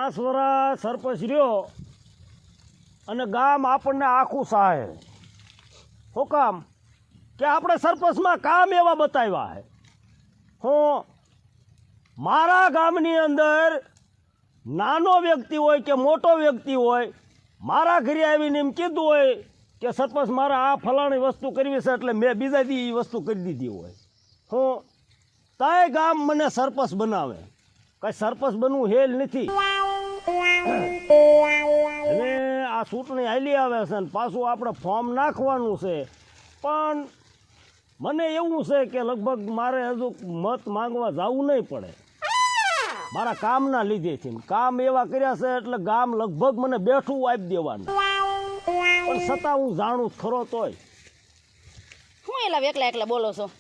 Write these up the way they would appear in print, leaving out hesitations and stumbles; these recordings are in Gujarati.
5 વર્ષ સરપંચ રહ્યો અને ગામ આપણને આખું સહાય શું કામ કે આપણે સરપંચમાં કામ એવા બતાવ્યા છે હું મારા ગામની અંદર નાનો વ્યક્તિ હોય કે મોટો વ્યક્તિ હોય મારા ઘરે આવીને એમ કીધું હોય કે સરપંચ મારે આ ફલાણી વસ્તુ કરવી છે એટલે મેં બીજા દી એ વસ્તુ કરી દીધી હોય હું તાય ગામ મને સરપંચ બનાવે કઈ સરપંચ બનવું હેલ નથી અને આ ચૂંટણી હાલી આવે છે ને પાછું આપણે ફોર્મ નાખવાનું છે પણ મને એવું છે કે લગભગ મારે હજુ મત માંગવા જવું નહીં પડે મારા કામના લીધેથી કામ એવા કર્યા છે એટલે ગામ લગભગ મને બેઠું આપી દેવાનું પણ છતાં હું જાણું ખરો તોય હું એલા એકલા એકલા બોલો છો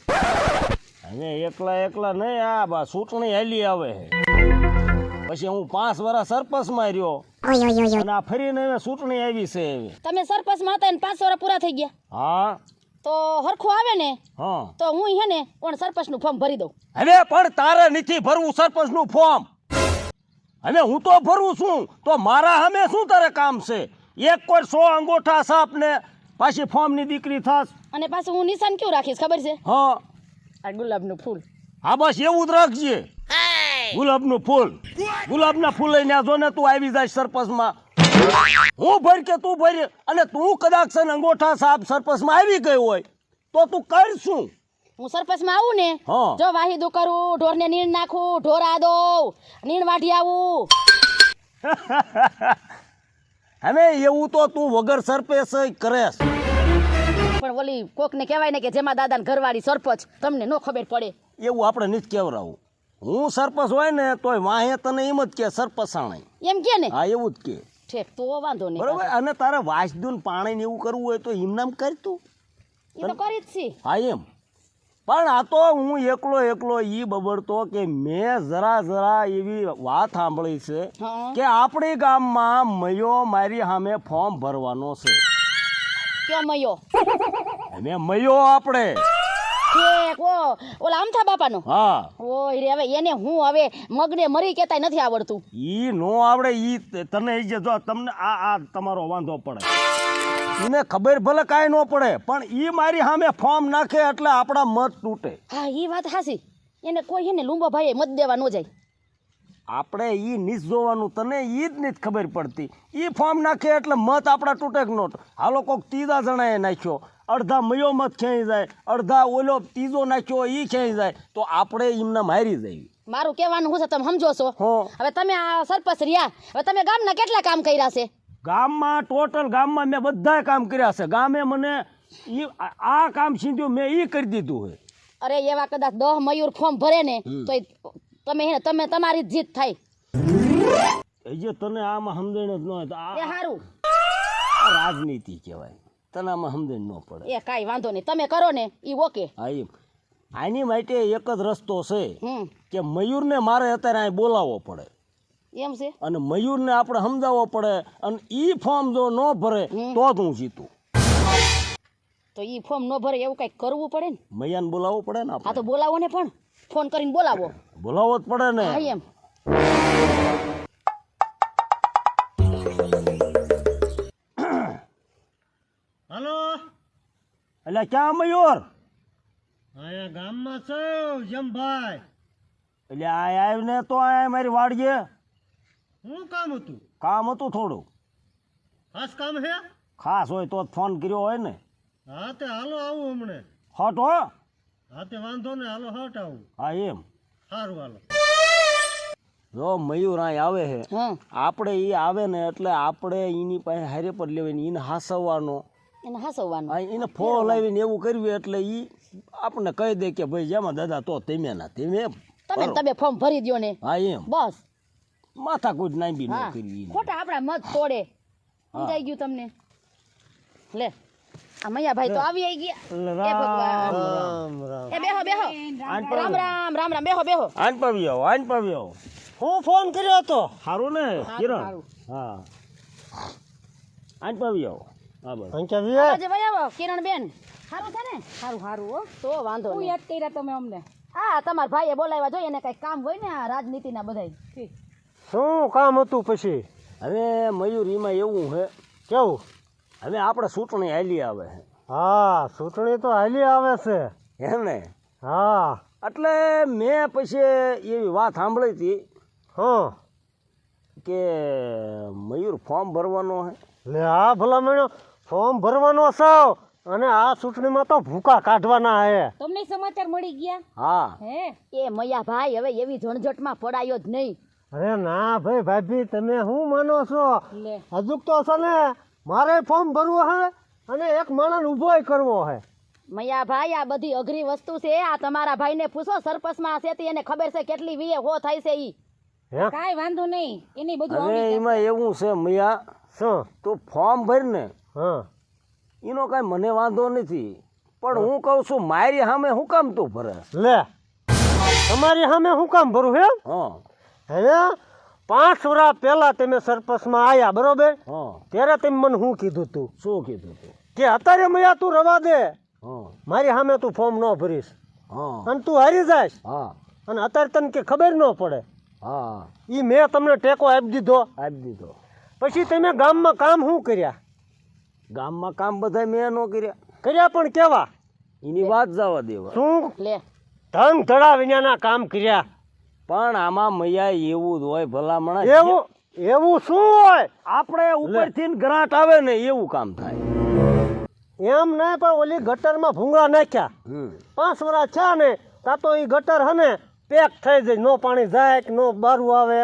અને એકલા નહીં આ બા ચૂંટણી હાલી આવે પછી હું 5 વર્ષ સરપંચમાં રહ્યો અને આ ફરીને હવે ચૂંટણી આવી છે એવી તમે સરપંચમાં હતા ને 5 વર્ષ પૂરા થઈ ગયા હા તો હરખું આવે ને હા તો હું હે ને પણ સરપંચનું ફોર્મ ભરી દઉં હવે પણ તારે નથી ભરવું સરપંચનું ફોર્મ હવે હું તો ભરું છું તો મારા સામે શું તારે કામ છે એક કોઈ 100 અંગોઠા સાપ ને પાછી ફોર્મની દીકરી થાસ અને પાછું હું નિશાન કેવું રાખીશ ખબર છે હા આ ગુલાબનું ફૂલ હા બસ એવું જ રાખજે ગુલાબનું ફૂલ ગુલાબના ફૂલ લઈને જો ને તું આવી જાય સરપંચમાં હું ભર કે તું ભર અને તું કદાચ છે ને અંગોઠા સાપ સરપંચમાં આવી ગઈ હોય તો તું કરશું હું સરપંચમાં આવું ને હા. જો વાહીદું કરું ઢોરને નીણ નાખું ઢોરા દઉં નીણ વાઢી આવું હવે એવું તો તું વગર સરપંચ કરેશ પણ ઓલી કોકને કહેવાય ને કે જેમાં દાદાને ઘરવાળી સરપંચ તમને નો ખબર પડે એવું આપણે નથી કહેવરાવું હું સરપંચ હોય ને તોય વાહે તને એમ જ કે સરપંચાણી એમ કે ને હા એવું જ કે ઠેક તો વાંધો નહીં બરોબર અને તારે વાસદુન પાણી ને એવું કરવું હોય તો એમનામ કર તું એ તો કરી જ છી હા એમ પણ આ તો હું એકલો ઈ બબડતો કે મેં જરા એવી વાત સાંભળી છે હા કે આપણી ગામમાં મયો મારી સામે ફોર્મ ભરવાનો છે કયો મયો મેં મયો આપણે ઠેક ઓલા આમથા બાપાનો હા ઓય રે હવે એને હું હવે મગને મરી કેતાય નથી આવડતું ઈ નો આવડે ઈ તને ઈ જે જો તમને આ તમારો વાંધો પડે એને ખબર ભલે કાંઈ ન પડે પણ ઈ મારી સામે ફોર્મ નાખે એટલે આપણા મત તૂટે હા એ વાત હાસી એને કોઈ એને લુંબો ભાઈ મત દેવા ન જાય આપણે ઈ નીચ જોવાનું તને ઈ જ નથી ખબર પડતી ઈ ફોર્મ નાખે એટલે મત આપણા તૂટે કે નોટ હાલો કોક ત્રીજા જણાએ નાખ્યો અડધા મયો મત ખેંચી જાય અડધા ઓલો ત્રીજો નાખ્યો ઈ ખેંચી જાય તો આપણે એમને મારી જાય મારું કહેવાનું હું છે તમે સમજો છો હો હવે તમે આ સરપંચ રહ્યા હવે તમે ગામના કેટલા કામ કર્યા છે ગામમાં ટોટલ ગામમાં મેં બધાય કામ કર્યા છે ગામે મને ઈ આ કામ સીધું મેં ઈ કરી દીધું છે અરે એવા કદાચ 10 મયુર ફોર્મ ભરે ને તો તમે તમારી જ જીત થાય એ જે તને આમાં સમજણ જ ન હોય તો એ હારું આ રાજનીતિ કહેવાય તને આમાં સમજણ ન પડે એ કાંઈ વાંધો નહીં તમે કરો ને ઈ ઓકે હા એમ આની માટે એક જ રસ્તો છે હમ કે મયુરને મારે અત્યારે અહીં બોલાવવો પડે એમ છે અને મયુરને આપણે સમજાવવો પડે અને ઈ ફોર્મ જો ન ભરે તો જ હું જીતું તો ઈ ફોર્મ ન ભરે એવું કંઈક કરવું પડે ને મૈયાને બોલાવવું પડે ને હા આપણે તો બોલાવો ને પણ ફોન કરીને બોલાવો બોલાવવો જ પડે ને હા એમ હાલો એટલે ક્યાં મયુર અહીંયા ગામમાં છો જમભાઈ એટલે આ આવીને તો આ મારી વાડીએ શું કામ હતું કામ હતું થોડું ખાસ કામ હે ખાસ હોય તો જ ફોન કર્યો હોય ને હા તે હાલો આવું હમણે હટ હો હા તે વાંધો ને હાલો હટ આવું હા એમ સારું હાલો જો મયુર અહીં આવે છે હા આપણે એ આવે ને એટલે આપણે એની પાસે હારે પર લેવાની એને હાસવવાનો એને હસવવાનું એને ફોન લાવીને એવું કરવી એટલે એ આપણને કહી દે કે ભાઈ જેમાં દાદા તો તમે ના તમે તમે ફોર્મ ભરી દ્યો ને હા એમ બસ માથા કોઈ નાંબી ન હા કરવી ખોટા આપણા મત તોડે સમજાઈ ગયું તમને લે આ મૈયાભાઈ તો આવી ગયા એ ભગવાન એ બેહો બેહો રામ રામ રામ રામ બેહો બેહો આન પાવી આવો હું ફોન કર્યો હતો સારું ને કિરણ હા આન પાવી આવો હા બસ આજે ભાઈ આવો કિરણ બેન સારું છે ને સારું સારું હો તો વાંધો નહીં યાદ કર્યા તમે અમને હા તમારા ભાઈએ બોલાવ્યા જોઈએ એને કઈ કામ હોય ને આ રાજનીતિના બધાય શું કામ હતું પછી? હવે મયુર એમાં એવું છે, કેવું? હવે આપણે ચૂંટણી હાલી આવે છે હા, ચૂંટણી તો હાલી આવે છે. હે ને, હા. એટલે મેં પછી એવી વાત સાંભળી હતી હા, કે મયુર ફોર્મ ભરવાનો છે. લે આ ભલામણ ફોર્મ ભરવાનો છો અને આ ચૂંટણીમાં તો ભૂકા કાઢવાના હે. તમને સમાચાર મળી ગયા? હા, હે એ મૈયા ભાઈ હવે એવી ઝણઝટમાં પડાયો જ નહીં. અરે ના ભાઈ, ભાભી તમે શું માનો છો? લે હજુ તો છે ને મારે ફોર્મ ભરવું હે અને એક માણસ ઊભોય કરવો હે. મૈયા ભાઈ આ બધી અઘરી વસ્તુ છે. આ તમારા ભાઈને પૂછો, સરપંચમાં છે તે એને ખબર છે કેટલી વીએ હો થાય છે ઈ. હે? કાઈ વાંધો નહીં, એની બધું હવે એમાં એવું છે મૈયા, શું? તું ફોર્મ ભર ને હા, એનો કાંઈ મને વાંધો નથી, પણ હું કહું છું મારી સામે શું કામ તું ભરે? લે તમારી સામે શું કામ ભરું હે? હા હવે 5 વર્ષ પહેલા તમે સરપંચમાં આવ્યા, બરોબર? હા, ત્યારે તમે મને શું કીધું તું? શું કીધું તું? કે અત્યારે મૈયા તું રવા દે, હા મારી સામે તું ફોર્મ ન ભરીશ હા અને તું હારી જાશ. હા અને અત્યારે તને કે ખબર ન પડે, હા, એ મેં તમને ટેકો આપી દીધો. આપી દીધો. પછી તમે ગામમાં કામ શું કર્યા? ગામમાં કામ બધા મેં ન કર્યા, કર્યા પણ કેવા? એની વાત જવા દેવા. શું લે ધન ધડા વિનાના કામ કર્યા? પણ આમાં મૈયા એવું જ હોય ભલામણા. એવું એવું શું હોય? આપણે ઉપરથી ગ્રાન્ટ આવે ને એવું કામ થાય. એમ નહીં, પણ ઓલી ગટરમાં ભૂંગળા નાખ્યા, 5 વર્ષ થયા ને તા તો એ ગટર હે ને પેક થઈ જાય, નો પાણી જાય કે નો બારું આવે.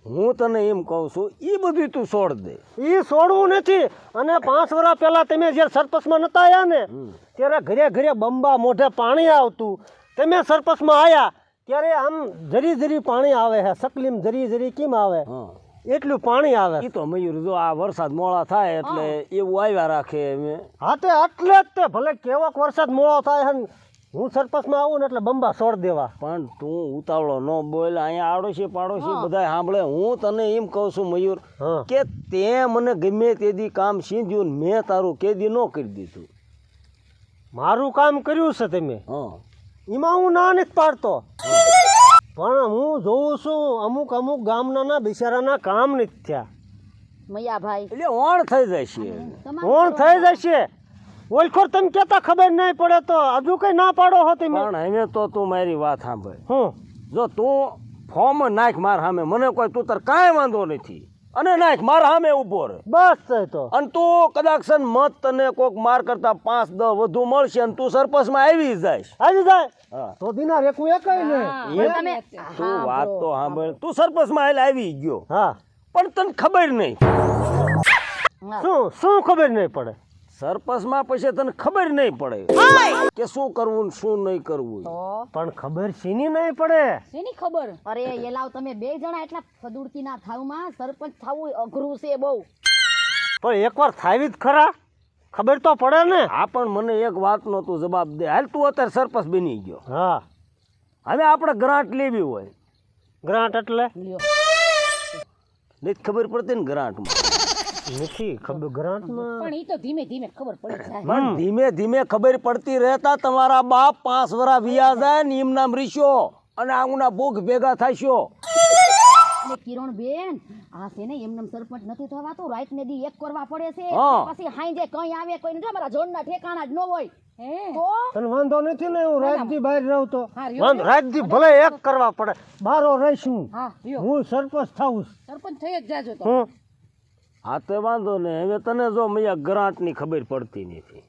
હું તને એમ કહું છું એ બધું તું છોડ દે. એ છોડવું નથી. અને 5 વર્ષ પહેલા તમે જ્યારે સરપંચમાં નતા આવ્યા ને ત્યારે ઘરે ઘરે બંબા મોઢે પાણી આવતું. તમે સરપંચમાં આવ્યા ત્યારે આમ જરી જરી પાણી આવે છે, સકલીમ જરી જરી કેમ આવે હા, એટલું પાણી આવે. એ તો મયુર જો આ વરસાદ મોડા થાય એટલે એવું આવ્યા રાખે મેં. હા તે એટલે જ તે ભલે કેવોક વરસાદ મોડો થાય છે ને હું સરપંચમાં આવું ને એટલે બંબા છોડ દેવા. પણ તું ઉતાવળો ન બોલ, અહીંયા આડોશી પાડોશી બધા સાંભળે. હું તને એમ કહું છું મયુર હા, કે તે મને ગમે તેદી કામ સીધ્યું ને મેં તારું કેદી ન કરી દીધું. મારું કામ કર્યું છે તમે, હા એમાં હું ના નથી પાડતો, પણ હું જોઉં છું અમુક અમુક ગામના બિચારાના કામ નથી થયા. મૈયા ભાઈ એટલે ઓણ થઈ જાય છે. કોણ થઈ જશે? ઓળખોર તમે કેતા ખબર નહીં પડે તો હજુ કઈ ના પાડો હો તમે. પણ હવે તો તું મારી વાત સાંભળ. હું જો તું ફોર્મ નાખ માર સામે, મને કોઈ તું તાર કાંઈ વાંધો નથી, અને નાખ મારા સામે ઊભો રહે. બસ છે તો. અને તું કદાચ છે ને મત તને કોક માર કરતા 5-10 વધુ મળશે અને તું સરપંચમાં આવી જાય. આવી જાય હા, તો દિના રેકું એ કઈ નહીં. પણ તમે તું વાત તો સાંભળ. તું સરપંચમાં હાલ આવી ગયો, હા, પણ તને ખબર નહીં. શું શું ખબર નહીં પડે? સરપંચમાં પછી તને ખબર નહીં પડે કે શું કરવું ને શું નહીં કરવું. પણ ખબર શીની નહીં પડે? શેની ખબર? અરે એ લાવ તમે 2 જણા એટલા ફદુડતી ના થાવમાં સરપંચ થવું અઘરું છે બહુ. પણ એકવાર થાવી જ ખરા, ખબર તો પડે ને. હા, પણ મને એક વાતનો તું જવાબ દે. હાલ તું અત્યારે સરપંચ બની ગયો, હા, હવે આપણે ગ્રાન્ટ લેવી હોય, ગ્રાન્ટ એટલે લ્યો નથી ખબર પડતી ને ગ્રાન્ટમાં. નથી ખબર ગ્રાન્ટમાં. પણ ઈ તો ધીમે ધીમે ખબર પડી જાય. પણ ધીમે ધીમે ખબર પડતી રહેતા તમારા બાપ 5 વર્ષ વિયા જાય ને એમ નામ રીશો અને આંગના ભૂખ ભેગા થાશો. અને કિરણ બેન આ છે ને એમનેમ સરપંચ નથી થવાતું, રાત ને દી એક કરવા પડે છે. હા. પછી હાંજે કઈ આવે કોઈ નથી, અમારા જોડના ઠેકાણા જ ન હોય. તો તને વાંધો નથી ને? હું રાજદી બહાર રહું તો હા, રહ્યો, વાંધો રાજદી ભલે એક કરવા પડે, બારો રહીશું. હા લ્યો હું સરપંચ થાઉં. સરપંચ થઈ જ જાજો તો. હું હા તે વાંધો ને. હવે તને જો મૈયા ગ્રાન્ટની ખબર પડતી નથી,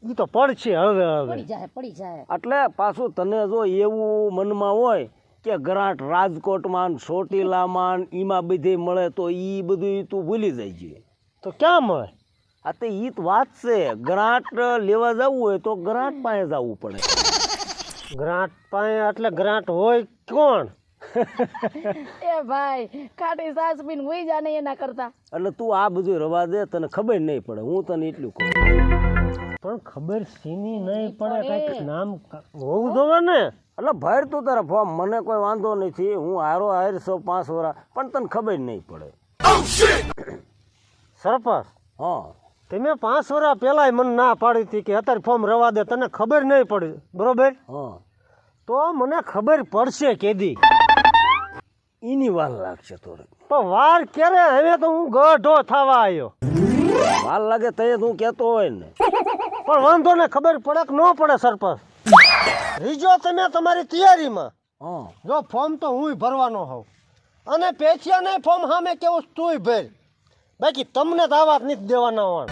ઈ તો પડશે હવે હવે. પડી જાય. એટલે પાછું તને જો એવું મનમાં હોય કે ગ્રાન્ટ રાજકોટમાં ને ચોટીલામાં ને એમાં બધે મળે તો એ બધું તું ભૂલી જાય છે. તો ક્યાં મળે? આ તો ઈ જ વાત છે. ગ્રાન્ટ લેવા જવું હોય તો ગ્રાન્ટ પાસે જવું પડે. ગ્રાન્ટ પાસે એટલે ગ્રાન્ટ હોય કોણ? એ ભાઈ ખાટી સાસ પીને હુઈ જા ને એના કરતા. એટલે તું આ બધું રવા દે, તને ખબર નહીં પડે. હું તને એટલું કહું. પણ ખબર સીની નહીં પડે, કઈક નામ હોવું જોવે ને. એટલે ભર તું તારા ફોર્મ, મને કોઈ વાંધો નથી. હું હારો હાર 5 વર્ષ, પણ તને ખબર નહીં પડે. સરપંચ હા, તમે 5 વર્ષ પહેલા મને ના પાડી હતી કે અત્યારે ફોર્મ રવા દે, તને ખબર નહીં પડી, બરોબર? હા, તો મને ખબર પડશે કેદી. એની વાર લાગશે થોડી. પણ વાર ક્યારે? હવે તો હું ગઢો થવા આવ્યો. વાર લાગે તો તું કહેતો હોય ને. પણ વાંધો ને, ખબર પડે કે ન પડે સરપંચ? રીજો તમે તમારી તૈયારીમાં. હા જો ફોર્મ તો હું ભરવાનો હોઉં, અને પેશિયાને ફોર્મ સામે કેવું તુંય ભર. બાકી તમને તો આવા જ નથી દેવાના હોય.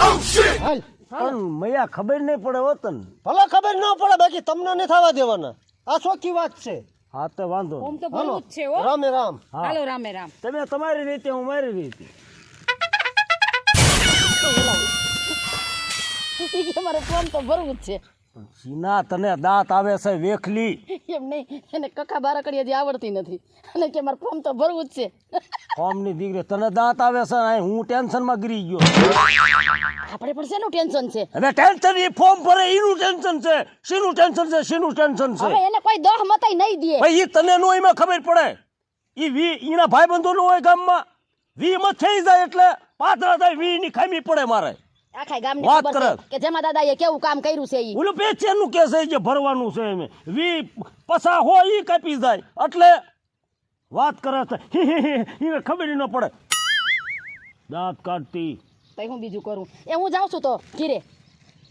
હાલ. પણ મૈયા ખબર નહીં પડે હો તને. ભલે ખબર ન પડે, બાકી તમને નથી થવા દેવાના. આ ચોખ્ખી વાત છે. હા તો વાંધો ફોર્મ નહીં. તો ભરવું જ છે હો. રામે રામ. હા. હાલો રામે રામ. તમે તમારી રીતે, હું મારી રીતે. ઈ કે મારે ફોર્મ તો ભરવું જ છે. સીના તને દાંત આવે છે વેખલી. એમ નહીં, એને કકા બારાકડી હજી આવડતી નથી, અને કે મારે ફોર્મ તો ભરવું જ છે. ફોર્મની દીકરી તને દાંત આવે છે ને હું ટેન્શનમાં ગરી ગયો. આપણે પણ શેનું ટેન્શન છે? હવે ટેન્શન એ ફોર્મ ભરે એનું ટેન્શન છે. શીનું ટેન્શન છે? શીનું ટેન્શન છે? હવે એને કોઈ દહ મતાઈ નહીં દે. ભાઈ ઈ તને નો એમાં ખબર પડે. ઈ વી ઈના ભાઈબંધો નો હોય ગામમાં. વી મત થઈ જાય એટલે પાતળા થાય. વી ની ખામી પડે મારે. આખા ગામને વાત ખબર કરે. છે કે જેમાં દાદાએ કેવું કામ કર્યું છે ઈ. ઓલું પેચેનું કે છે જે ભરવાનું છે એમ. વી પસા હોય ઈ કાપી જાય એટલે વાત કરે છે. એને ખબર ય ન પડે. દાંત કાઢતી. તઈ હું બીજું કરું? એ હું જાઉં છું તો ઘીરે.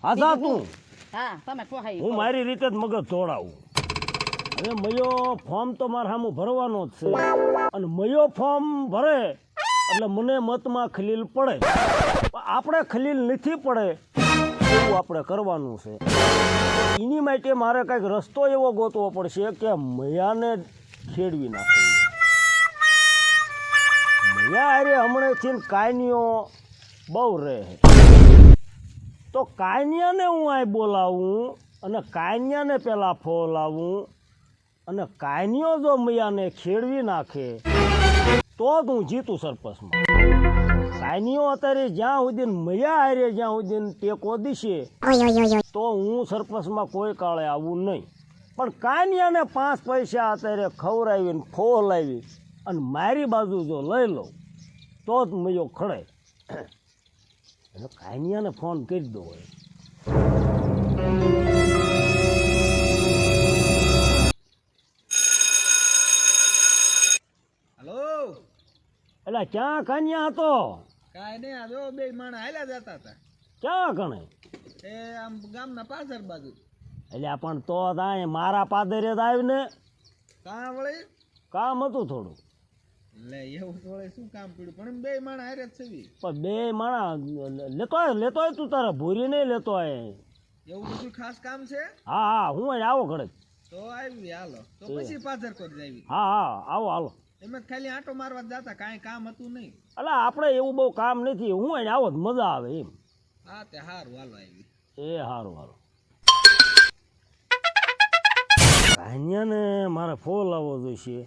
હા જા તું. હા તમે પોહાઈ. હું મારી રીતે જ મગજ તોડાવું. હવે મયો ફોર્મ તો મારા સામું ભરવાનો જ છે, અને મયો ફોર્મ ભરે એટલે મને મતમાં ખલીલ પડે. પણ આપણે ખલીલ નથી પડે એવું આપણે કરવાનું છે. એની માટે મારે કંઈક રસ્તો એવો ગોતવો પડશે કે મયાને ખેડવી નાખે. મયા અરે હમણાંથી કાયનીઓ બહુ રહે. તો કાયનિયાને હું અહીં બોલાવું અને કાયનિયાને પહેલાં ફોલાવું, અને કાયનિયો જો મૈયાને ખેડવી નાખે તો જ હું જીતું સરપંચમાં. કાયનિયો અત્યારે જ્યાં સુધી મૈયા હારે જ્યાં સુધી ટેકો દીશે તો હું સરપંચમાં કોઈ કાળે આવું નહીં. પણ કાયનિયાને 5 પૈસા અત્યારે ખવડાવીને ફોલાવી અને મારી બાજુ જો લઈ લઉં તો જ મૈયો ખડે. એટલે કાયનિયાને ફોન કરી દો. હલો, એટલે ક્યાં કાનિયા હતો? કાંઈ નહીં, આ જો બે માણસ હાલ્યા જતા હતા. ક્યાં કણે? એ આમ ગામના પાછળ બાજુ. એટલે પણ તો તાય મારા પાદરે જ આવીને કાં વળી કામ હતું થોડું. લે એવું વળે શું કામ પડ્યું? પણ એમ બે માણસ હારે જ છે. પણ બે માણા લેતો હોય તું તારે ભૂરી નહીં લેતો હોય. એવું બધું ખાસ કામ છે? હા હા હું અહીં આવો ઘડે. તો આવી હાલો, તો પછી પાછળ કરી જાવી. હા હા આવો હાલો. એમ જ ખાલી આંટો મારવા જ જતા, કાંઈ કામ હતું નહીં. એટલે આપણે એવું બહુ કામ નથી. હું અહીં આવો જ મજા આવે એમ. હા તે સારું, હાલો આવી. એ સારું સારું. કાનિયાને મારે ફોલ આવવો જોઈશે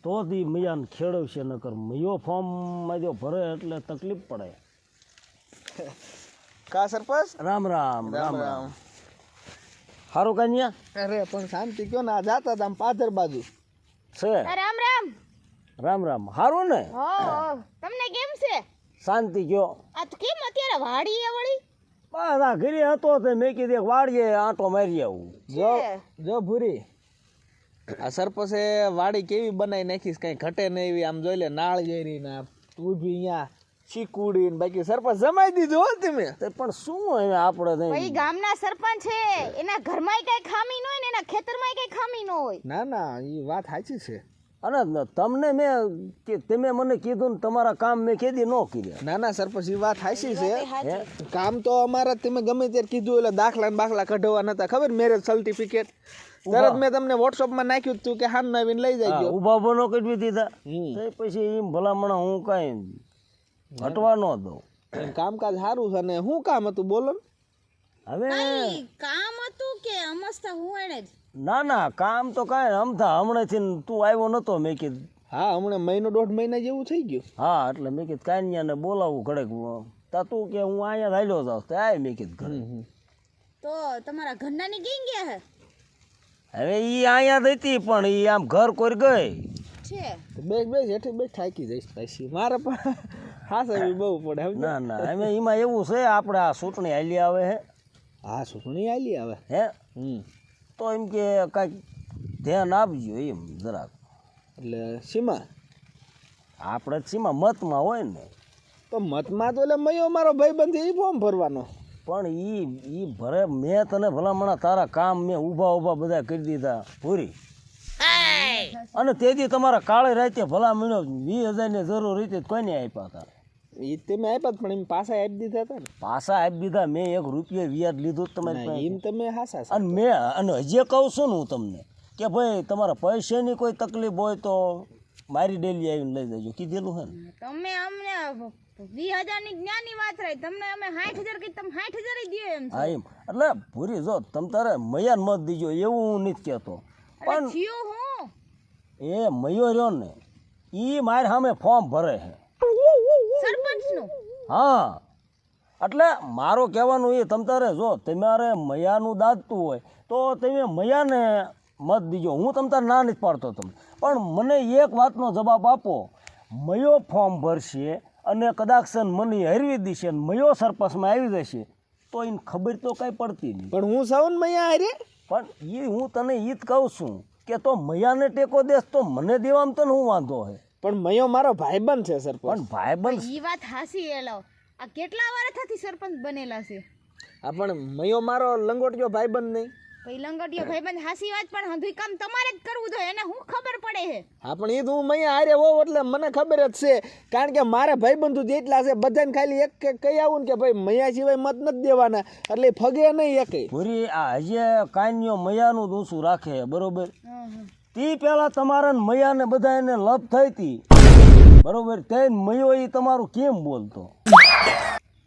તો દી મૈયાને ખેડવશે, નકર મૈયો ફોર્મમાં જો ભરે એટલે તકલીફ પડે. કા સરપંચ? રામ રામ રામ રામ. સારું કાનિયા અરે પણ શાંતિ કયો ને, આ જાતા હતા આમ પાછળ બાજુ છે. રામ રામ. રામ રામ. સારું ને? હો તમને કેમ છે? શાંતિ કયો? આ તો કેમ અત્યારે વાડીએ વળી? બસ આ ઘરે હતો તો મેં કીધું એક વાડીએ આંટો મારી આવું. જો ભૂરી, આ સરપંચે વાડી કેવી બનાવી નાખીશ, કઈ ઘટે નહીં એવી. આમ જોઈ લે, નાળિયેરી ના ઊભી અહીંયા ચીકુડી ને, બાકી સરપંચ જમાઈ દીધું હો તમે. તે પણ શું હવે આપણે ભાઈ ગામના સરપંચ છે, એના ઘરમાંય કઈ ખામી ન હોય ને એના ખેતરમાંય કઈ ખામી ન હોય. ના ના, એ વાત સાચી છે. અને તમને મેં કે તમે મને કીધું ને તમારા કામ મેં કેદી ન કર્યા. ના ના સરપંચ, એ વાત સાચી છે. કામ તો અમારા તમે ગમે ત્યારે કીધું એટલે દાખલા ને બાખલા કઢાવવા નતા, ખબર? મેરેજ સર્ટિફિકેટ તરત મેં તમને વોટ્સઅપમાં નાખ્યું તું કે હાન નવીન લઈ જાય. ઉભા બનો કઢવી દીધા. પછી એમ ભલામણ હું કઈ ઘટવા ન દઉં. કામકાજ સારું છે. ને શું કામ હતું બોલો ને? હવે કામ હતું કે અમસ્તા હું એને જ? ના ના કામ તો કાંઈ અમથા હમણાંથી તું આવ્યો નતો મેં કીધું. હા, હમણાં મહિનો 1.5 મહિના જેવું થઈ ગયું. હા એટલે મેં કીધું કાનિયાને બોલાવું ઘડેક. તા તું કે હું અહીંયા હાલ્યો જાઉં તો આય મેં કીધું ઘરે. તો તમારા ઘરનાની કઈ ગયા હે? હવે એ અહીંયા જ હતી પણ એ આમ ઘર કોઈ ગઈ છે. બે હેઠે બે થાકી જઈશ પાછી. મારે પણ હાસવી બહુ પડે. ના ના હવે એમાં એવું છે આપણે આ ચૂંટણી હાલી આવે હે. હા, ચૂંટણી આલી આવે હે તો એમ કે કાંઈક ધ્યાન આપજો એમ જરાક. એટલે સીમા આપણે જ સીમા મતમાં હોય ને, તો મતમાં તો એટલે મયો મારો ભાઈબંધ એ ફોર્મ ભરવાનો. પણ ઈ ભરે. મેં તને ભલામણા તારા કામ મેં ઊભા બધા કરી દીધા પૂરી. અને તેથી તમારા કાળે રાતે ભલામણો 20,000 ની જરૂર હતી કોઈને આપ્યા હતા? એ તમે આપ્યા જ, પણ એમ પાછા આપી દીધા હતા ને. પાછા આપી દીધા. મેં 1 રૂપિયો વ્યાજ લીધું જ તમારી પાસે. એમ તમે હાસા છો. અને હજી કહું છું ને હું તમને કે ભાઈ તમારા પૈસાની કોઈ તકલીફ હોય તો મારી ડેલી આવીને લઈ જજો, કીધેલું હે ને. તમે અમને 20,000 ની જ્ઞાની વાત રહી, તમને અમે 60,000 કઈ તમે 60,000 દે એમ છો. હા એમ એટલે પૂરી જો તમ તારે મયાન મત દીજો એવું હું નથી કહેતો, પણ થયું હું એ મયો રહ્યો ને એ મારી સામે ફોર્મ ભરે છે. સરપંચ નું હા એટલે મારો કહેવાનું એ તમ તારે જો તમારે મયાનું દાદતું હોય તો તમે મયાને મત દીજો. હું તમ તારે ના નથી પાડતો તમને, પણ મને એક વાતનો જવાબ આપો. મયો ફોર્મ ભરશે અને કદાચ મને હરવી દીશે ને મયો સરપંચમાં આવી જશે તો એને ખબર તો કાંઈ પડતી નહીં. પણ હું સૌન મૈયા હારે. પણ એ હું તને એ જ કહું છું કે તો મયાને ટેકો દેશ તો મને દેવામાં તને શું વાંધો છે? પણ મયો મારો ભાઈબંધ છે સરપંચ. પણ ભાઈબંધ ઈ વાત હાસી એલો. આ કેટલા વર્ષથી સરપંચ બનેલા છે? હા પણ મયો મારો લંગોટિયો ભાઈબંધ નહીં. ભાઈ લંગડિયો ભાઈબંધ હાસી વાત, પણ હંધુય કામ તમારે જ કરવું જોઈએ, એને હું ખબર પડે છે. હા પણ એ તો હું મૈયા હારે હોઉં એટલે મને ખબર જ છે, કારણ કે મારે ભાઈબંધુ જેટલા છે બધાને ખાલી એક કહી આવું ને કે ભાઈ મૈયા સિવાય મત નથી દેવાના, એટલે ફગે નહીં એકે. પૂરી આ હજી કાન્યો મયાનું દૂસું રાખે બરોબર. તી પેલા તમારા મયાને બધા એને લપ થઈ હતી બરોબર, તે મયો એ તમારું કેમ બોલતો?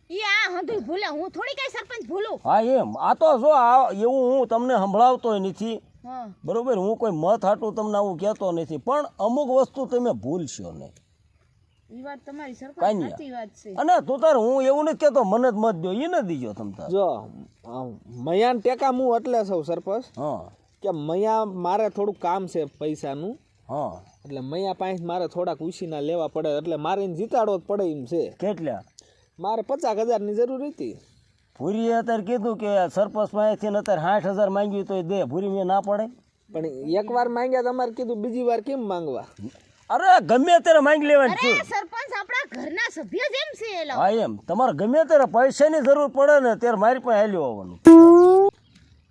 ઈ આ હંધુય ભૂલે, હું થોડી કઈ સરપંચ ભૂલું. હા એમ આ તો જો આ એવું હું તમને સંભળાવતોય નથી હા બરોબર, હું કોઈ મત હાટું તમને આવું કહેતો નથી, પણ અમુક વસ્તુ તમે ભૂલશો નહીં. ઈ વાત તમારી સરપંચ કાન્યા. સાચી વાત છે. અને તું તાર હું એવું નથી કહેતો મને જ મત દો, એ ન દીજો તમ તાર. જો મયાને ટેકા હું એટલે સૌ સરપંચ હા કે મૈયા મારે થોડું કામ છે પૈસાનું, હા એટલે મૈયા પાસે મારે થોડાક ઉછીના લેવા પડે, એટલે મારે એને જીતાડવો જ પડે એમ છે. કેટલા? મારે 50,000 ની જરૂર હતી. ભૂરીએ અત્યારે કીધું કે સરપંચ પાસેથી ને અત્યારે 60,000 માંગ્યું તો દે. ભૂરી મેં ના પડે. પણ એક વાર માંગ્યા તમારે કીધું બીજી વાર કેમ માંગવા? અરે ગમે ત્યારે માંગી લેવાની છે. અરે સરપંચ આપણા ઘરના સભ્ય જેમ છે એલો. હા એમ તમારે ગમે ત્યારે પૈસાની જરૂર પડે ને ત્યારે મારી પાસે હાલ્યો આવવાનું.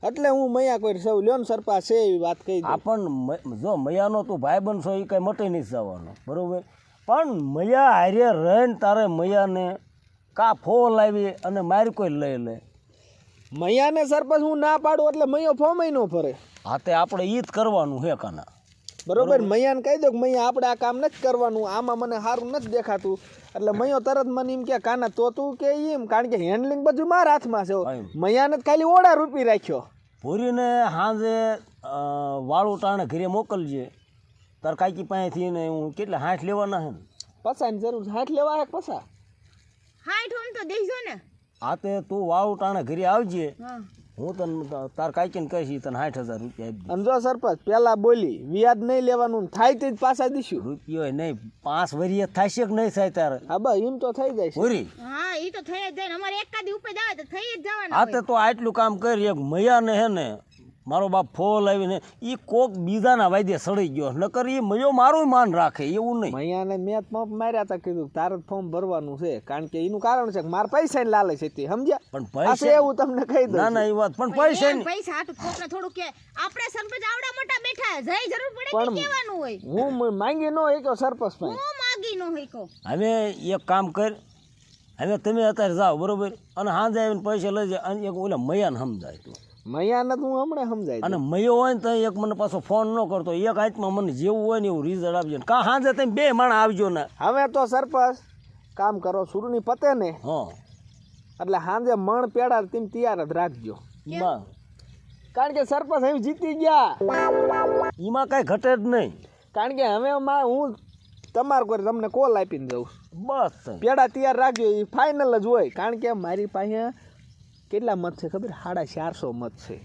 એટલે હું મૈયા કોઈ સૌ લ્યો ને સરપંચ છે એવી વાત કહી દઉં. આપણ જો મયાનો તું ભાઈ બનશો એ કઈ મટી નહીં જવાનો બરોબર, પણ મયા હારે રહીને તારે મયાને કા ફોલ આવી અને મારી કોઈ લઈ લે. મૈયાને સરપંચ હું ના પાડું એટલે મૈયો ફોર્મ ન ભરે. હા તે આપણે ઈ જ કરવાનું હે કાના બરોબર, મૈયાને કહી દો કે મૈયા આપણે આ કામ નથી કરવાનું, આમાં મને સારું નથી દેખાતું, એટલે મૈયો તરત મને એમ કે કાના તો તું કે એમ, કારણ કે હેન્ડલિંગ બધું મારા હાથમાં છે. મૈયાને ખાલી ઓડા રૂપી રાખ્યો. ભૂરીને સાંજે વાળું ટાણે ઘરે મોકલજે તાર કાકી પાસેથી ને હું કેટલા 60 લેવાના હે ને. પસાની જરૂર 60 લેવા હે પસા? 60 ઓમ તો દેજો ને. આ તે તું વાળું ટાણે ઘરે આવજે, હા હું તને તાર કાકીને કહીશ તને 60,000 રૂપિયા આપી દે. અને જો સરપંચ પેલા બોલી વ્યાજ નહીં લેવાનું, થાય તે જ પાછા દઈશું. રૂપિયો નહીં 5 વરિયે થશે કે નહીં થાય તારે? હા બસ એમ તો થઈ જાય છે. ભૂરી હા ઈ તો થઈ જ જાય ને, અમારે એકાદી ઉપર જાવે તો થઈ જ જવાના આ તે તો આટલું કામ કરી. એક મયાને હે ને મારો બાપ ફોલ આવીને એ કોક બીજાના વાયદે સડી ગયો, નકર એ મયો મારું માન રાખે એવું નહીં. મૈયાને મેં પંપ માર્યા હતા, કીધું તારે ફોર્મ ભરવાનું છે, કારણ કે એનું કારણ છે કે મારા પૈસાની લાલચ હતી, સમજ્યા? પણ આ છે પૈસા એવું તમને કહી દઉં. ના ના એ વાત પણ પૈસા નહીં. પૈસા હાટું કોકને થોડું કે આપણે સરપંચ આવડા મોટા બેઠા જઈ જરૂર પડે પણ કે કહેવાનું હોય. હું માંગી ન એક સરપંચ પાસે. હું માગી નો હોય કો. હવે એક કામ કર, હવે તમે અત્યારે જાઓ બરોબર, અને સાંજે આવીને પૈસા લઈ જાય અને એક ઓલા મયાને સમજાય તું. મૈયાને તો હું હમણાં સમજાય અને મયો હોય ને તો એક મને પાછો ફોન ન કરતો, એક હાથમાં મને જેવું હોય ને એવું રિઝલ્ટ આપજો ને, કાં સાંજે તમે 2 માણા આવજો ને. હવે તો સરપંચ કામ કરો, સુરની પતે ને હા એટલે સાંજે મણ પેડા તેમ તૈયાર જ રાખજો, એમાં કારણ કે સરપંચ હવે જીતી ગયા. એમાં કાંઈ ઘટે જ નહીં. કારણ કે હવે હું તમારું કોઈ તમને કોલ આપીને જાઉં, બસ પેડા તૈયાર રાખજો, એ ફાઇનલ જ હોય. કારણ કે મારી પાસે કેટલા મત છે ખબર? 450 મત છે.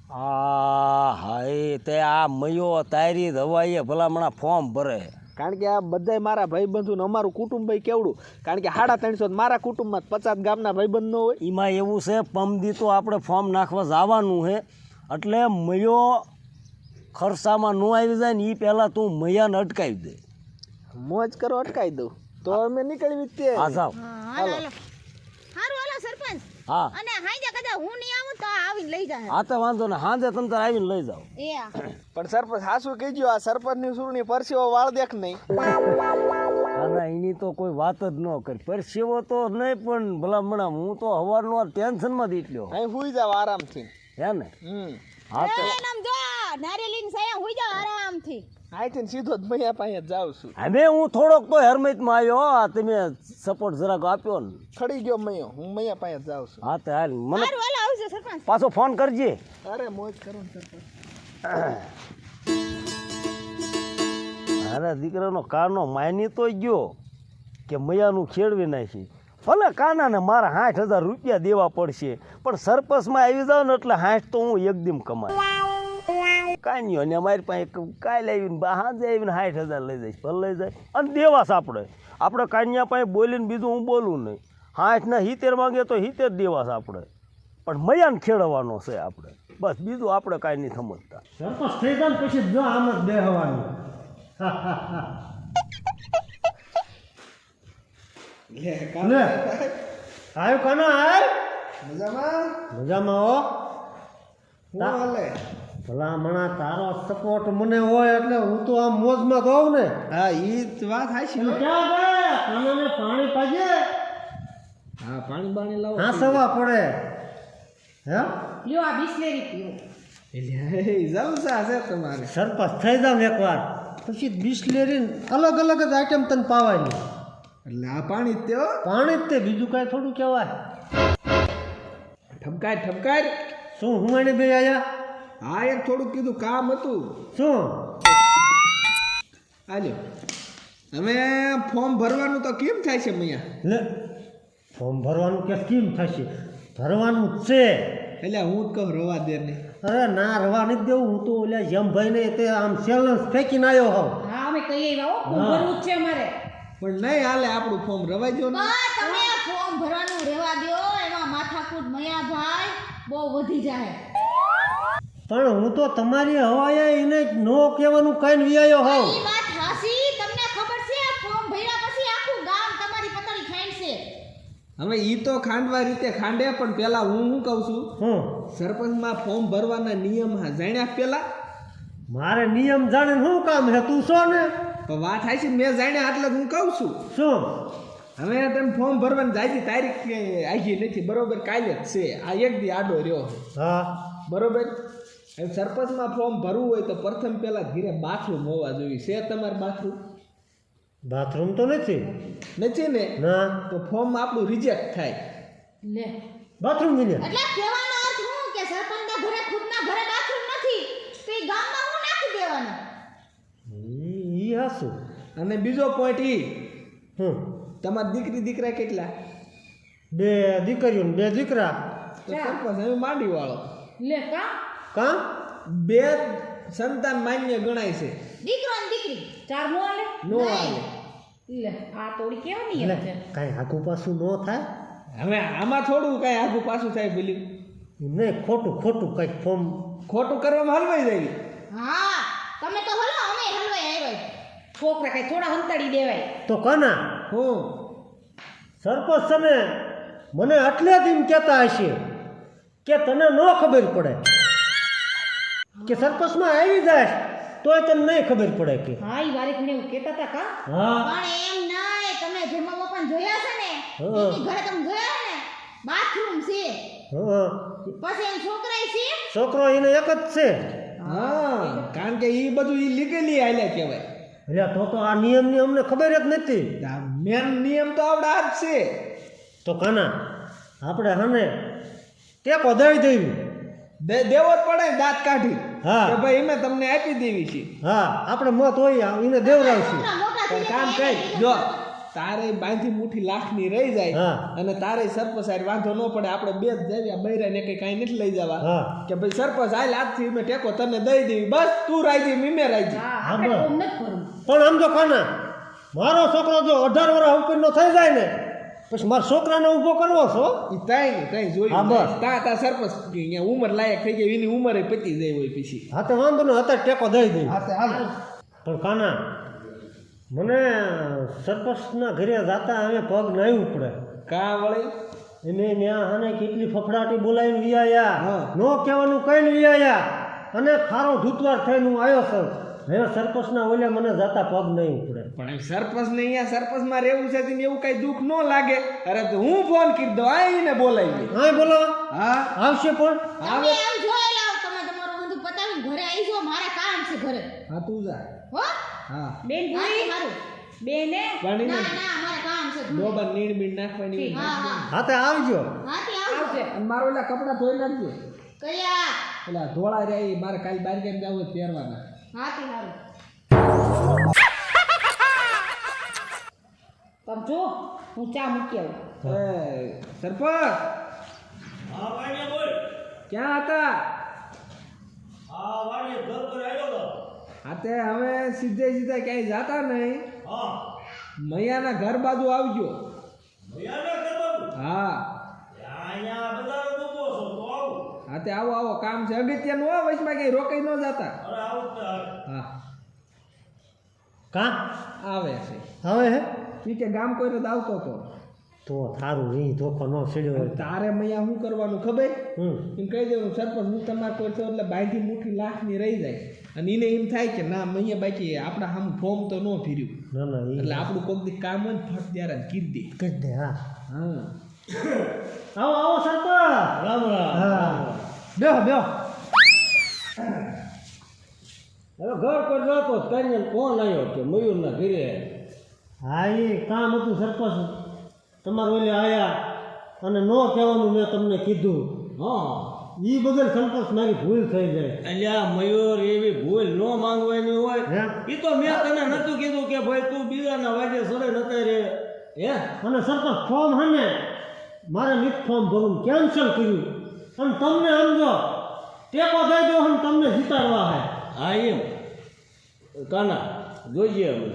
હા હાય તે આ મયો તારી દવાઈએ ભલામણા ફોર્મ ભરે. કારણ કે આ બધાય મારા ભાઈબંધુ ને અમારું કુટુંબ ભાઈ કેવડું, કારણ કે 350 મારા કુટુંબમાં 50 ગામના ભાઈબંધ નો હોય. એમાં એવું છે પમદી તો આપણે ફોર્મ નાખવા જવાનું છે, એટલે મયો ખર્ચામાં ન આવી જાય ને એ પહેલાં તું મૈયાને અટકાવી દે. મોજ કરો અટકાઈ દઉં તો અમે નીકળવી જ તે. હા જાઓ. હાલો હાલો હારું હાલો સરપંચ હા અને હાંજે કદાચ હું નહીં આવું તો આવીને લઈ જાય હા તો વાંધો ને સાંજે તમે તાર આવીને લઈ જાઓ. એ હા. પણ સરપંચ હાસુ કહેજો આ સરપંચની સુરણી પરસેવો વાળ દેખ નહીં. ના એની તો કોઈ વાત જ ન કરી. પરસેવો તો નહીં પણ ભલામણા હું તો હવારનો ટેન્શનમાં જ એટલો અહીં હુઈ જાવ આરામથી. હે ને. હા તો એ નામ જો નારિયેલીને સાયા હુઈ જાવ આરામથી. અહીંથી સીધો જ મૈયા પાસે જ જાઉં છું. હવે હું થોડોક તો હેરમેટમાં આવ્યો. આ તમે સપોર્ટ જરાક આપ્યો ને. ખડી ગયો મૈયો, હું મૈયા પાસે જ જાઉં છું. હા તો હાલ મને હારું હાલો આવજો સરપંચ. પાછો ફોન કરજે. અરે મોજ કરો ને સરપંચ. મારા દીકરાનો કાનો માની તો ગયો કે મૈયાનું ખેડવી નાખી. ભલે કાનાને મારા 60,000 રૂપિયા દેવા પડશે પણ સરપંચમાં આવી જાવ ને એટલે 60 તો હું એકદમ કમાય. કાંઈ નહીં. અને મારી પાસે કાલે આવીને સાંજે આવીને 60,000 લઈ જઈશ. ભલે લઈ જાય અને દેવાશ આપણે કાન્યા પાસે બોલીને બીજું હું બોલું નહીં. 60 ને 70 માંગે તો 70 દેવાશ આપણે. પણ મૈયાને ખેડવાનો છે આપણે. બસ બીજું આપણે કાંઈ નહીં સમજતા. સરપંચ થઈ જાય ને પછી જો આમ જ બેહવાનું. લે આયો કાના આય મજામાં? મજામાં હો. હું હાલે? ભલા મણા તારો સપોર્ટ મને હોય એટલે હું તો આમ મોજમાં કહું ને. હા ઈ જ વાત હાચી. તું ક્યાં ગયા? કાનાને પાણી પાજે. હા પાણી બાણી લાવો. હા સવા પડે. હે લ્યો આ બિસ્લેરી પીઓ. એટલે જલસા છે તમારે. સરપંચ થઈ જાવ ને એકવાર પછી બિસ્લેરી અલગ અલગ જ આઈટમ તને પાવાની. એટલે આ પાણી જ તેઓ પાણી જ તે બીજું કાંઈ થોડું કહેવાય. ઠપકાય ઠપકાય. શું હું એને બે આયા? હા એક થોડુંક કીધું કામ હતું. શું આલ્યો તમે ફોર્મ ભરવાનું તો કેમ થાય છે મૈયા? લે ફોર્મ ભરવાનું કે સ્કીમ થશે? ભરવાનું જ છે. એટલે હું જ કહું રવા દે ને. અરે ના રવા નથી દેવું. હું તો ઓલા જમભાઈ ને તે આમ સેલન્સ ફેંકીને આવ્યો હોઉં. હા અમે કહીએ આવો ભરવું જ છે અમારે. પણ નહીં હાલે આપણું ફોર્મ રવાઈ જો ને. બસ તમે આ ફોર્મ ભરવાનું રહેવા દો. એમાં માથાકૂટ મયા ભાઈ બહુ વધી જાય. પણ હું તો તમારી હવાએ એને નો કહેવાનું કઈ વિયાયો હોઉં. ઈ વાત હાસી. તમને ખબર છે આ ફોર્મ ભર્યા પછી આખું ગામ તમારી પતળી ખાંડશે. હવે ઈ તો ખાંડવા રીતે ખાંડે પણ પેલા હું શું કહું છું હું સરપંચમાં ફોર્મ ભરવાના નિયમ જાણ્યા પેલા? મારે નિયમ જાણીને શું કામ હે? તું છો ને. પણ વાત થાય છે મેં જાણ્યા એટલે હું કહું છું. શું હવે તમે ફોર્મ ભરવાની જાયતી તારીખ આવી નથી બરોબર. કાલે જ છે. આ એક દી આડો રહ્યો હા બરોબર. હવે સરપંચમાં ફોર્મ ભરવું હોય તો પ્રથમ પહેલા ઘીરે બાથરૂમ હોવા જોઈએ. છે તમારે બાથરૂમ? બાથરૂમ તો નથી. નથી ને? ના તો ફોર્મ આપણું રિજેક્ટ થાય. લે બાથરૂમ વિના એટલે કહેવાનો અર્થ શું કે સરપંચના ઘરે ખુદના ઘરે બાથરૂમ નથી તો એ ગામમાં હું નાખી દેવાનું. ઈ હાસું. અને બીજો પોઈન્ટ ઈ હું તમારી દીકરી દીકરા કેટલા? 2 દીકરીઓ ને 2 દીકરા. તો સરપંચ હવે માંડી વાળો. લે કા કા 2 સંતાન માન્ય ગણાય છે. દીકરો ને દીકરી 4 નો આલે નો હાલે. લે આ તોડી કેવાની એટલે છે. કાંઈ આખું પાછું ન થાય. હવે આમાં થોડું કઈ આગું પાછું થાય બોલ્યું. નહીં ખોટું ખોટું કંઈક ફોર્મ. ખોટું કરવામાં હલવાઈ જાય. હા તમે તો હલો અમે હલવાઈ આવ્યા. છોકરા કઈ થોડા હંતાડી દેવાય. તો કાના હું સરપંચ છે ને મને એટલે જ એમ કહેતા હશે કે તને ન ખબર પડે કે સરપંચમાં આવી જાય તોય તને નહીં ખબર પડે કે. હા ઈ વારે ઘણે એવું કહેતા હતા કા. હા પણ એમ નહીં. તમે જમા બાપાને જોયા છે ને હા. એની ઘરે તમે જોયા ને બાથરૂમ છે હા પછી એમ છોકરાય છે. છોકરો એને એક જ છે. હા કારણ કે ઈ બધું ઈ લીગલી હાલ્યા કહેવાય. એટલે તો આ નિયમની અમને ખબર જ નથી. મેન નિયમ તો આવડા જ છે. તો કાના આપણે હને ટેકો દઈ દેવી. દેવો જ પડે દાંત કાઢી. હા. કે ભાઈ એમે તમને આપી દેવી છે. હા આપણે મત હોય એને દેવરાવશું. છોકરા મોટા પણ થઈ કામ જાય કઈ એટલે જો તારે બાંધી મુઠ્ઠી લાખની રહી જાય હા. અને તારે સરપંચ હારે વાંધો ન પડે. આપણે બે જ જાવ્યા બૈરા ને કઈ કાંઈ નથી લઈ જવા હા. કે ભાઈ સરપંચ હાલ આજથી મેં ટેકો તને દઈ દેવી. બસ તું રાજી મીમે રાજી. હા હા, આપણે બસ. કોમ નથી કરવું. પણ આમ જો કાના મારો છોકરો જો 18 વર્ષ ઉપરનો થઈ જાય ને પછી મારા છોકરાને ઊભો કરવો છો ઈ તઈ હા, જોયું બસ. તા સરપંચ અહીંયા ઉંમર લાયક થઈ જાય એની ઉંમરે પતી જાય હોય પછી હા તો વાંધો ને અત્યારે ટેકો દઈ દઈ હા તે હાલ પણ કાના મને સરપંચના ઘરે જાતા હવે પગ નહીં ઉપડે કા વળી એને ત્યાં આને કેટલી ફફડાટી બોલાવીને વિયાયા હા. નો કહેવાનું કઈ વિયાયા અને ખારો ધૂતવાર થઈને હું આવ્યો છું હવે સરપંચના ઓલે મને જાતા પગ નહીં ઉપડે પણ સરપંચ ને અહીંયા સરપંચમાં રહેવું છે તેને એવું કઈ દુઃખ ન લાગે અરે તો હું ફોન કરી દઉં આઈને બોલાવી હા બોલો હા આવશે પણ તમે આમ જોઈ લાવો, તમે તમારું બધું પતાવીને ઘરે આવી જાઓ, મારા કામ છે ઘરે. હા તું જા હો હા બેન ભૂરી મારું બેને પાણી ના ના મારા કામ છે ઘરે. ડોબા નીણ બીણ નાખવાની હા હા હા તે આવજો હાથી આવજો. અને મારો ઓલા કપડા ધોઈ નાખજો કયા ઓલા ધોળા રહ્યા ઈ મારે કાલ બાર જવું હોય પહેરવાના હાથી હારું. તમે જો હું ચા મૂકી આવું. એ સરપંચ હા વાડીએ બોલ. ક્યાં હતા હા વાડીએ ઘર પર આવ્યો તો. હા તે હવે સીધે સીધા ક્યાંય જાતા નહીં હા મૈયાના ઘર બાજુ આવજો ભૈયાને કરવાનું. હા અહીંયા બજાર મૂકો છો તો આવું. હા તે આવો આવો કામ છે અગત્યનું હો વચમાં ક્યાંય રોકાઈ ન જાતા અરે આવું જ તાર. હા કા આવે છે હવે હે ઈ કે ગામ કોઈ રદ આવતો હતો તો થારું રી ધોકો ન છેડ્યો હોય તો. તારે મૈયા શું કરવાનું ખબર હમ એમ કહી દેવું સરપંચ હું તમારે કોઈ છો એટલે બાંધી મુઠ્ઠી લાખની રહી જાય અને એને એમ થાય કે ના મૈયા બાકી આપણા સામે ફોર્મ તો ન ફીર્યું ના ના એટલે એ આપણું કોઈક દી કામ હોય ને ફટ ત્યારે કીધી દે કહી દે હા હા આવો આવો સરપંચ રામ રામ. હા બેહો બેહો હવે ઘર પર જતો કરીને કોણ આવ્યો કે મયુરના ઘરે. હા એ કામ હતું સરપંચ તમારે ઓલે આયા અને નો કહેવાનું મેં તમને કીધું હા એ બદલ સરપંચ મારી ભૂલ થઈ જાય અલ્યા મયુર એવી ભૂલ ન માંગવાની હોય. હે? એ તો મેં તને નતું કીધું કે ભાઈ તું બીજાના વાજે સડે નતા રે. હે અને સરપંચ ફોર્મ હે ને મારે નીટ ફોર્મ ભરવું કેન્સલ કર્યું અને તમને સમજો ટેકો દઈ દો અને તમને જીતાડવા હે હા એમ કાના જોઈએ હવે.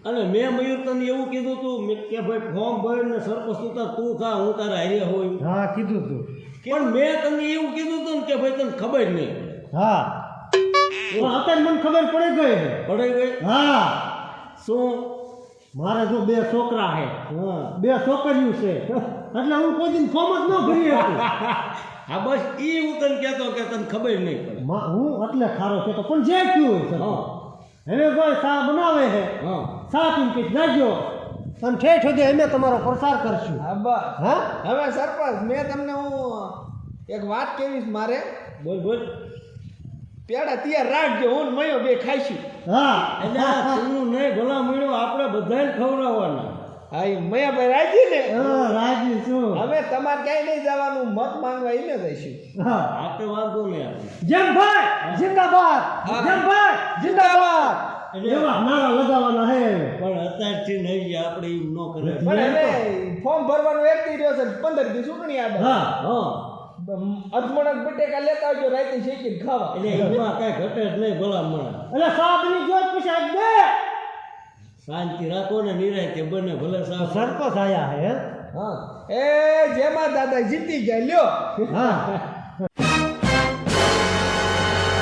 અને મેં મયુર તને એવું કીધું તું કે ભાઈ ફોર્મ ભરીને સરપંચ ઉતાર તું ખા હું તારા હારે હોય. હા કીધું તું પણ મેં તને એવું કીધું તું ને કે ભાઈ તને ખબર નહીં હા પણ અત્યારે મને ખબર પડી ગઈ છે પડી ગઈ. હા શું? મારે જો બે છોકરા છે હા બે છોકરીઓ છે એટલે હું કોઈ દિન ફોર્મ જ ન ભરી શકું હા બસ ઈ હું તને કહેતો કે તને ખબર નહીં પડે. હું એટલે ખારો છે તો પણ જે કયું હોય હા સરપંચ હવે કોઈ સા બનાવે છે હા સા પીને કંઈક જાજો અને ઠેઠ સુધી અમે તમારો પ્રસાર કરશું હા બસ હા હવે સરપંચ મેં તમને હું એક વાત કહીશ મારે બોલ બોલ. પેડા તૈયાર રાખજો હું ને મયો બે ખાઈશું હા એટલે તું નહીં ભલા મળ્યો આપણે બધાને ખવડાવવાના. હા એ મયાભાઈ રાજી ને હા રાજી છું હવે તમારે ક્યાંય નહીં જવાનું મત માંગવા એને જઈશું હા આપણે વાંધો નહીં આવે. જમભાઈ જિંદાબાદ જમભાઈ જિંદાબાદ એવા નારા લગાવવાના હે પણ અત્યારથી નહીં આપણે એવું ન કરે. પણ હવે ફોર્મ ભરવાનું એક દી રહ્યો છે 15 દી ચૂંટણી આવે હા હા અધમણક બટેકા લેતા આવજો રાતે શેકીને ખાવા એટલે એમાં કાંઈ ઘટે જ નહીં ભલા મળે. એટલે સાબની જોત પછી આજ બે શાંતિ રાખો ને નિરાંતે બને ભલે સાહેબ. સરપંચ આયા હે હા એ જેમાં દાદા જીતી ગયા લ્યો હા